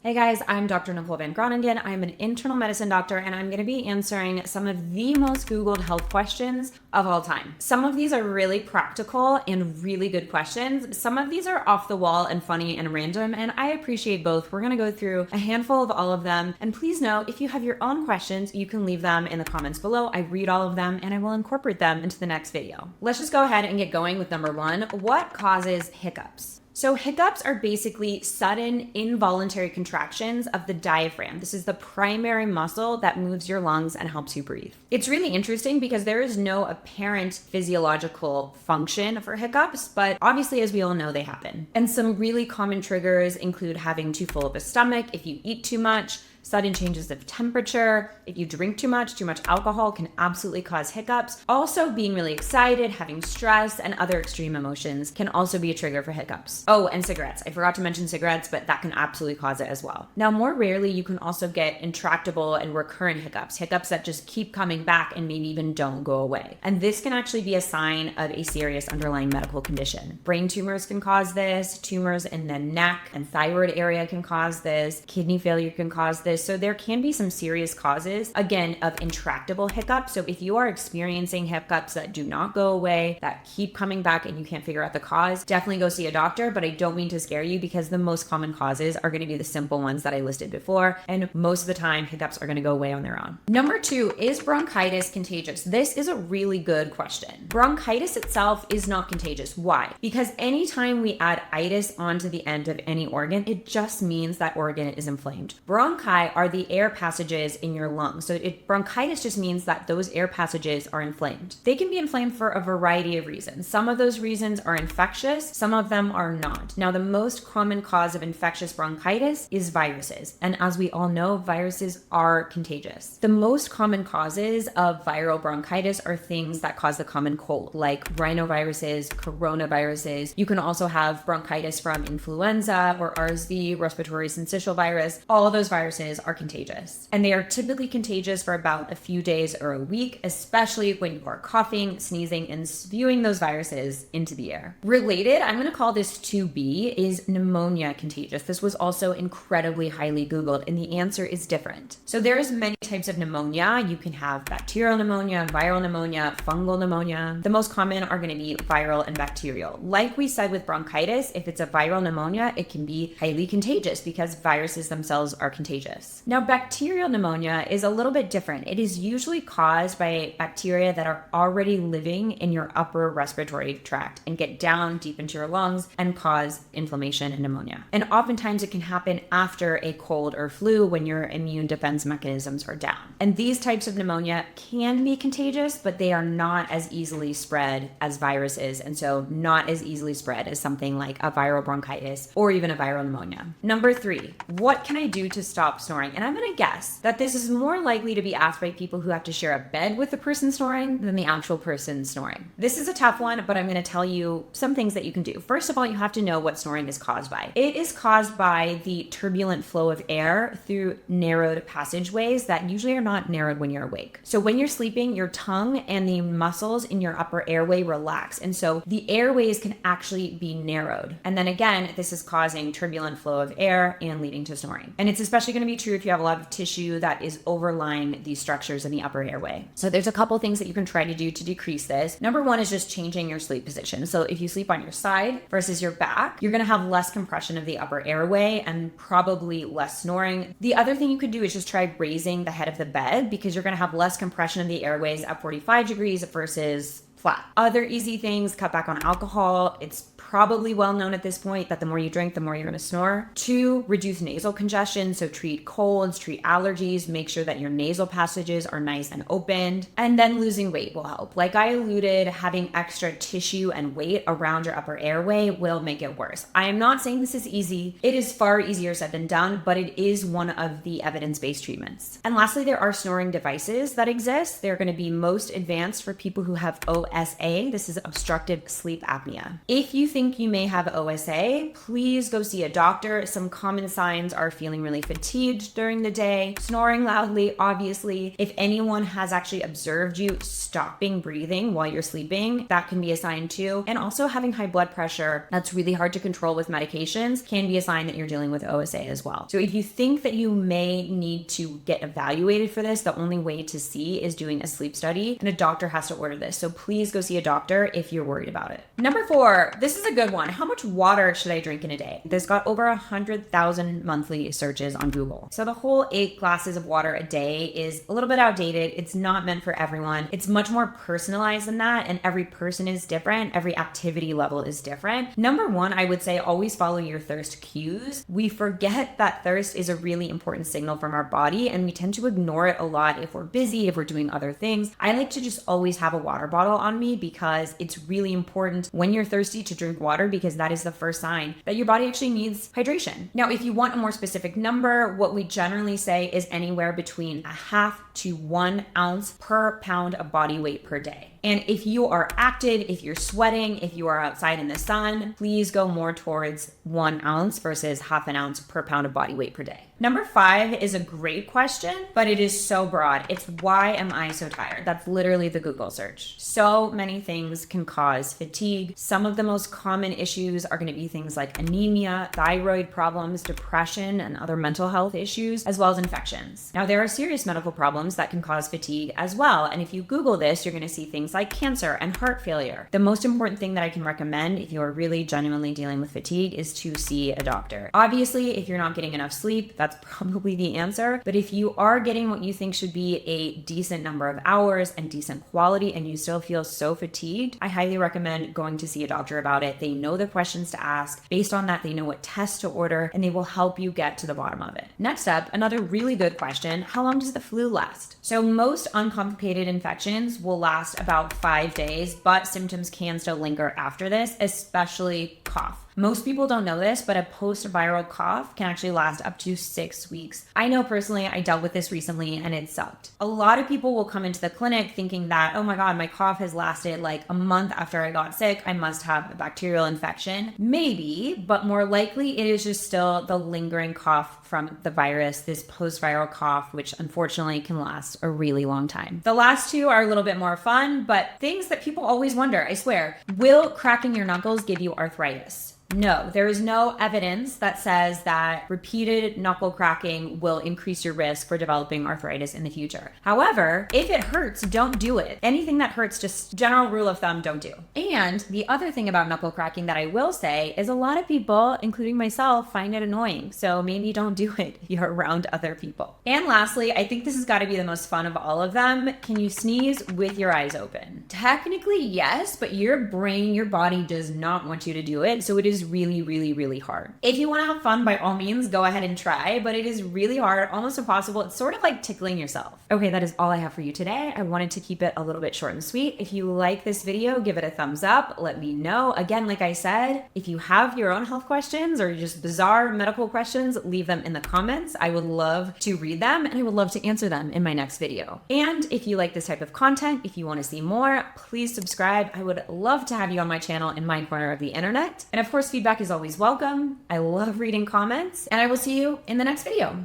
Hey guys, I'm Dr. Nicole Van Groningen. I'm an internal medicine doctor, and I'm going to be answering some of the most Googled health questions of all time. Some of these are really practical and really good questions. Some of these are off the wall and funny and random, and I appreciate both. We're going to go through a handful of all of them. And please know, if you have your own questions, you can leave them in the comments below. I read all of them and I will incorporate them into the next video. Let's just go ahead and get going with number one. What causes hiccups? So hiccups are basically sudden involuntary contractions of the diaphragm. This is the primary muscle that moves your lungs and helps you breathe. It's really interesting because there is no apparent physiological function for hiccups, but obviously, as we all know, they happen. And some really common triggers include having too full of a stomach, if you eat too much, sudden changes of temperature, if you drink too much alcohol can absolutely cause hiccups. Also, being really excited, having stress, and other extreme emotions can also be a trigger for hiccups. Oh, and cigarettes. I forgot to mention cigarettes, but that can absolutely cause it as well. Now, more rarely, you can also get intractable and recurrent hiccups that just keep coming back and maybe even don't go away. And this can actually be a sign of a serious underlying medical condition. Brain tumors can cause this, tumors in the neck and thyroid area can cause this, kidney failure can cause this. So there can be some serious causes, again, of intractable hiccups. So if you are experiencing hiccups that do not go away, that keep coming back and you can't figure out the cause, definitely go see a doctor. But I don't mean to scare you because the most common causes are going to be the simple ones that I listed before. And most of the time, hiccups are going to go away on their own. Number two, is bronchitis contagious? This is a really good question. Bronchitis itself is not contagious. Why? Because anytime we add itis onto the end of any organ, it just means that organ is inflamed. Bronchi are the air passages in your lungs. So bronchitis just means that those air passages are inflamed. They can be inflamed for a variety of reasons. Some of those reasons are infectious, some of them are not. Now, the most common cause of infectious bronchitis is viruses. And as we all know, viruses are contagious. The most common causes of viral bronchitis are things that cause the common cold, like rhinoviruses, coronaviruses. You can also have bronchitis from influenza or RSV, respiratory syncytial virus. All of those viruses are contagious. And they are typically contagious for about a few days or a week, especially when you are coughing, sneezing, and spewing those viruses into the air. Related, I'm going to call this 2B, is pneumonia contagious? This was also incredibly highly Googled, and the answer is different. So there's many types of pneumonia. You can have bacterial pneumonia, viral pneumonia, fungal pneumonia. The most common are going to be viral and bacterial. Like we said with bronchitis, if it's a viral pneumonia, it can be highly contagious because viruses themselves are contagious. Now, bacterial pneumonia is a little bit different. It is usually caused by bacteria that are already living in your upper respiratory tract and get down deep into your lungs and cause inflammation and pneumonia. And oftentimes it can happen after a cold or flu when your immune defense mechanisms are down. And these types of pneumonia can be contagious, but they are not as easily spread as viruses, and so not as easily spread as something like a viral bronchitis or even a viral pneumonia. Number three, what can I do to stop snoring? And I'm going to guess that this is more likely to be asked by people who have to share a bed with the person snoring than the actual person snoring. This is a tough one, but I'm going to tell you some things that you can do. First of all, you have to know what snoring is caused by. It is caused by the turbulent flow of air through narrowed passageways that usually are not narrowed when you're awake. So when you're sleeping, your tongue and the muscles in your upper airway relax. And so the airways can actually be narrowed. And then again, this is causing turbulent flow of air and leading to snoring. And it's especially going to be true if you have a lot of tissue that is overlying these structures in the upper airway. So there's a couple things that you can try to do to decrease this. Number one is just changing your sleep position. So if you sleep on your side versus your back, you're going to have less compression of the upper airway and probably less snoring. The other thing you could do is just try raising the head of the bed because you're going to have less compression of the airways at 45 degrees versus flat. Other easy things, cut back on alcohol. It's probably well known at this point that the more you drink, the more you're going to snore. 2, reduce nasal congestion. So treat colds, treat allergies, make sure that your nasal passages are nice and opened. And then losing weight will help. Like I alluded, having extra tissue and weight around your upper airway will make it worse. I am not saying this is easy. It is far easier said than done, but it is one of the evidence-based treatments. And lastly, there are snoring devices that exist. They're going to be most advanced for people who have OSA. This is obstructive sleep apnea. If you think think you may have OSA, please go see a doctor. Some common signs are feeling really fatigued during the day, snoring loudly, obviously. If anyone has actually observed you stopping breathing while you're sleeping, that can be a sign too. And also having high blood pressure, that's really hard to control with medications, can be a sign that you're dealing with OSA as well. So if you think that you may need to get evaluated for this, the only way to see is doing a sleep study, and a doctor has to order this. So please go see a doctor if you're worried about it. Number 4, this is a good one. How much water should I drink in a day? This got over 100,000 monthly searches on Google. So the whole 8 glasses of water a day is a little bit outdated. It's not meant for everyone. It's much more personalized than that, and every person is different. Every activity level is different. Number 1, I would say always follow your thirst cues. We forget that thirst is a really important signal from our body, and we tend to ignore it a lot if we're busy, if we're doing other things. I like to just always have a water bottle on me because it's really important when you're thirsty to drink water, because that is the first sign that your body actually needs hydration. Now, if you want a more specific number, what we generally say is anywhere between a half to 1 ounce per pound of body weight per day. And if you are active, if you're sweating, if you are outside in the sun, please go more towards 1 ounce versus half an ounce per pound of body weight per day. Number 5 is a great question, but it is so broad. It's why am I so tired? That's literally the Google search. So many things can cause fatigue. Some of the most common issues are going to be things like anemia, thyroid problems, depression, and other mental health issues, as well as infections. Now, there are serious medical problems that can cause fatigue as well. And if you Google this, you're going to see things like cancer and heart failure. The most important thing that I can recommend if you are really genuinely dealing with fatigue is to see a doctor. Obviously, if you're not getting enough sleep, that's probably the answer. But if you are getting what you think should be a decent number of hours and decent quality and you still feel so fatigued, I highly recommend going to see a doctor about it. They know the questions to ask. Based on that, they know what tests to order, and they will help you get to the bottom of it. Next up, another really good question: how long does the flu last? So most uncomplicated infections will last about 5 days, but symptoms can still linger after this, especially cough. Most people don't know this, but a post-viral cough can actually last up to 6 weeks. I know personally, I dealt with this recently and it sucked. A lot of people will come into the clinic thinking that, oh my God, my cough has lasted like a month after I got sick. I must have a bacterial infection. Maybe, but more likely it is just still the lingering cough from the virus, this post-viral cough, which unfortunately can last a really long time. The last 2 are a little bit more fun, but things that people always wonder, I swear. Will cracking your knuckles give you arthritis? No, there is no evidence that says that repeated knuckle cracking will increase your risk for developing arthritis in the future. However, if it hurts, don't do it. Anything that hurts, just general rule of thumb, don't do. And the other thing about knuckle cracking that I will say is a lot of people, including myself, find it annoying. So maybe don't do it if you're around other people. And lastly, I think this has got to be the most fun of all of them. Can you sneeze with your eyes open? Technically, yes, but your brain, your body does not want you to do it. So it is really, really, really hard. If you want to have fun, by all means, go ahead and try, but it is really hard, almost impossible. It's sort of like tickling yourself. Okay, that is all I have for you today. I wanted to keep it a little bit short and sweet. If you like this video, give it a thumbs up. Let me know. Again, like I said, if you have your own health questions or just bizarre medical questions, leave them in the comments. I would love to read them and I would love to answer them in my next video. And if you like this type of content, if you want to see more, please subscribe. I would love to have you on my channel in my corner of the internet. And of course, feedback is always welcome. I love reading comments, and I will see you in the next video.